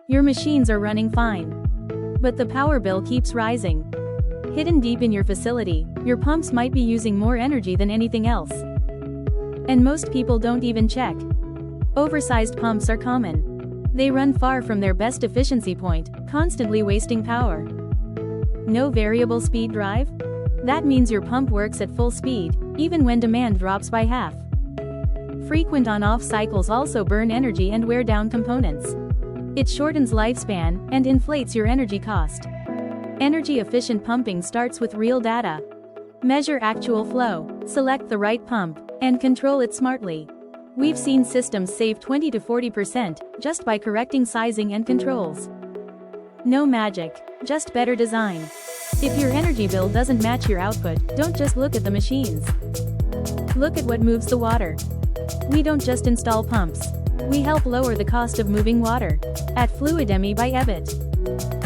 Your machines are running fine. But the power bill keeps rising. Hidden deep in your facility, your pumps might be using more energy than anything else. And most people don't even check. Oversized pumps are common. They run far from their best efficiency point, constantly wasting power. No variable speed drive? That means your pump works at full speed, even when demand drops by half. Frequent on-off cycles also burn energy and wear down components. It shortens lifespan and inflates your energy cost. Energy-efficient pumping starts with real data. Measure actual flow, select the right pump, and control it smartly. We've seen systems save 20 to 40% just by correcting sizing and controls. No magic, just better design. If your energy bill doesn't match your output, don't just look at the machines. Look at what moves the water. We don't just install pumps. We help lower the cost of moving water. At Fluidemy by Ebitt.